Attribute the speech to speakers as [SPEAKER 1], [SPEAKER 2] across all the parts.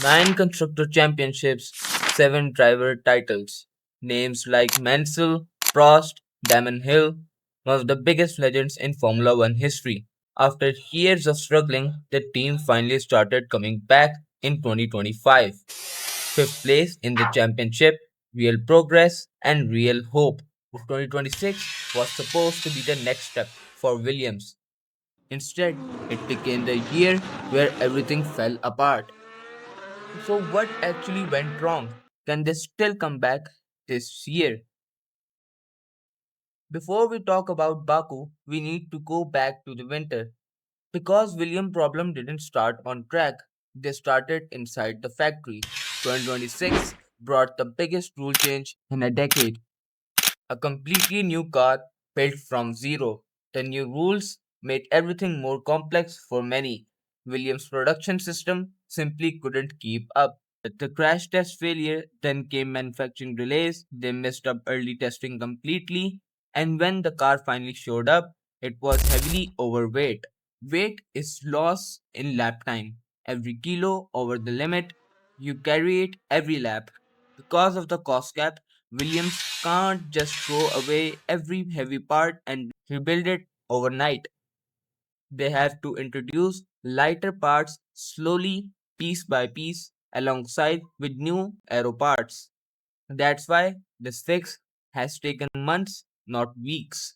[SPEAKER 1] Nine Constructor Championships, seven driver titles. Names like Mansell, Prost, Damon Hill, one of the biggest legends in Formula One history. After years of struggling, the team finally started coming back in 2025. Fifth place in the championship, real progress and real hope. 2026 was supposed to be the next step for Williams. Instead, it became the year where everything fell apart. So, what actually went wrong? Can they still come back this year? Before we talk about Baku, we need to go back to the winter. Because William problem didn't start on track, they started inside the factory. 2026 brought the biggest rule change in a decade. A completely new car built from zero. The new rules made everything more complex for many. Williams' production system simply couldn't keep up. The crash test failure, then came manufacturing delays, they messed up early testing completely, and when the car finally showed up, it was heavily overweight. Weight is loss in lap time. Every kilo over the limit, you carry it every lap. Because of the cost cap, Williams can't just throw away every heavy part and rebuild it overnight. They have to introduce lighter parts slowly, piece by piece, alongside with new aero parts. That's why this fix has taken months, not weeks.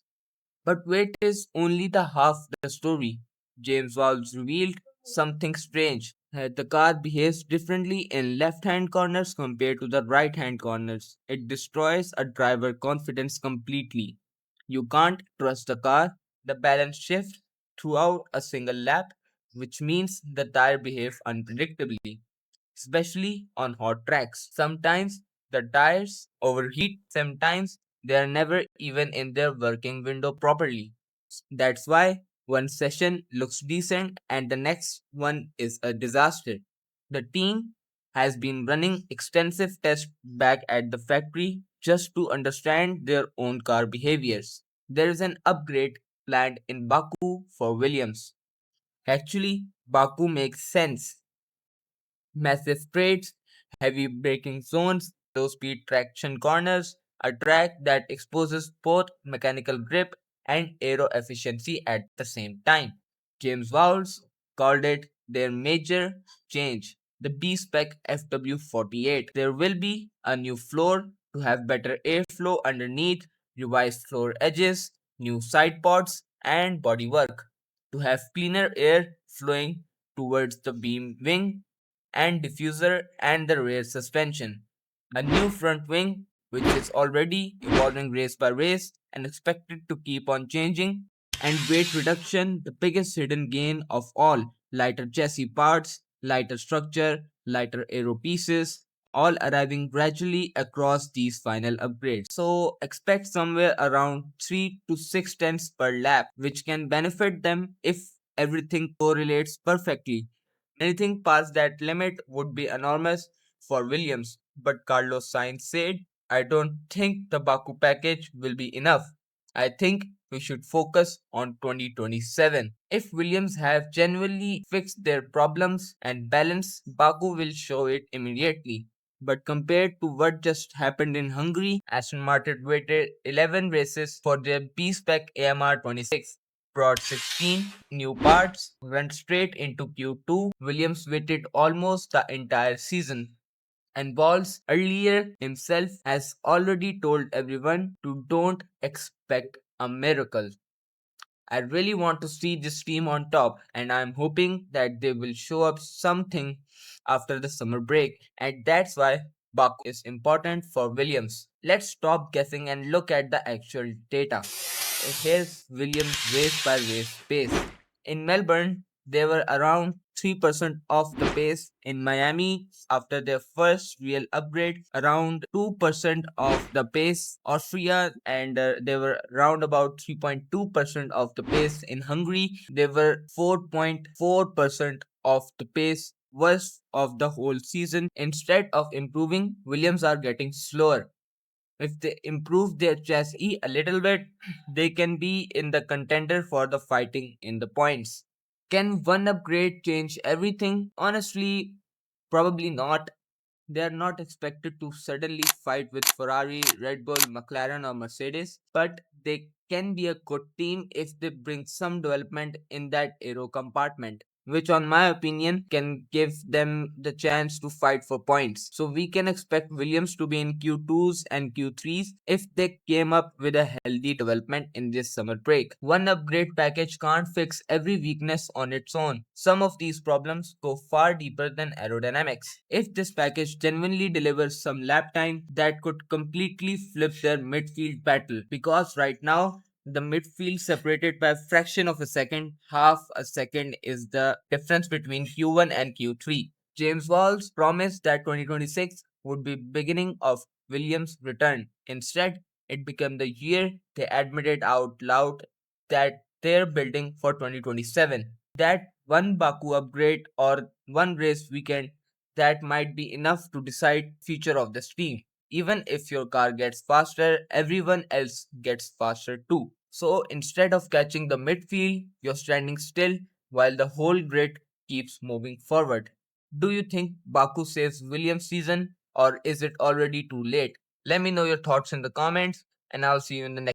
[SPEAKER 1] But wait is only the half the story. James Valves revealed something strange. The car behaves differently in left hand corners compared to the right hand corners. It destroys a driver confidence completely. You can't trust the car. The balance shifts throughout a single lap, which means the tire behave unpredictably, especially on hot tracks. Sometimes the tires overheat, sometimes they are never even in their working window properly. That's why one session looks decent and the next one is a disaster. The team has been running extensive tests back at the factory just to understand their own car behaviors. There is an upgrade planned in Baku for Williams. Actually, Baku makes sense. Massive straights, heavy braking zones, low speed traction corners, a track that exposes both mechanical grip and aero efficiency at the same time. James Vowles called it their major change, the B spec FW48. There will be a new floor to have better airflow underneath, revised floor edges, new side pods, and bodywork to have cleaner air flowing towards the beam wing and diffuser and the rear suspension. A new front wing, which is already evolving race by race and expected to keep on changing, and weight reduction, the biggest hidden gain of all. Lighter chassis parts, lighter structure, lighter aero pieces, all arriving gradually across these final upgrades. So expect somewhere around 3 to 6 tenths per lap, which can benefit them if everything correlates perfectly. Anything past that limit would be enormous for Williams, but Carlos Sainz said, I don't think the Baku package will be enough. I think we should focus on 2027. If Williams have genuinely fixed their problems and balance, Baku will show it immediately. But compared to what just happened in Hungary, Aston Martin waited 11 races for their B-Spec AMR 26, brought 16 new parts, went straight into Q2. Williams waited almost the entire season. And Balls earlier himself has already told everyone to don't expect a miracle. I really want to see this team on top, and I'm hoping that they will show up something after the summer break, and that's why Baku is important for Williams. Let's stop guessing and look at the actual data. Here's Williams' race by race pace. In Melbourne, they were around 3% off the pace. In Miami, after their first real upgrade, around 2% of the pace. Austria, and they were around about 3.2% of the pace. In Hungary, they were 4.4% of the pace. Worst of the whole season. Instead of improving, Williams are getting slower. If they improve their chassis a little bit, they can be in the contender for the fighting in the points. Can one upgrade change everything? Honestly, Probably not. They are not expected to suddenly fight with Ferrari, Red Bull, McLaren, or Mercedes, but they can be a good team if they bring some development in that aero compartment, which, on my opinion, can give them the chance to fight for points. So, we can expect Williams to be in Q2s and Q3s if they came up with a healthy development in this summer break. One upgrade package can't fix every weakness on its own. Some of these problems go far deeper than aerodynamics. If this package genuinely delivers some lap time, that could completely flip their midfield battle, because right now the midfield separated by a fraction of a second, half a second is the difference between Q1 and Q3. James Walls promised that 2026 would be beginning of Williams' return. Instead, it became the year they admitted out loud that they're building for 2027. That one Baku upgrade or one race weekend, that might be enough to decide future of this team. Even if your car gets faster, everyone else gets faster too. So instead of catching the midfield, you're standing still while the whole grid keeps moving forward. Do you think Baku saves Williams' season, or is it already too late? Let me know your thoughts in the comments, and I'll see you in the next.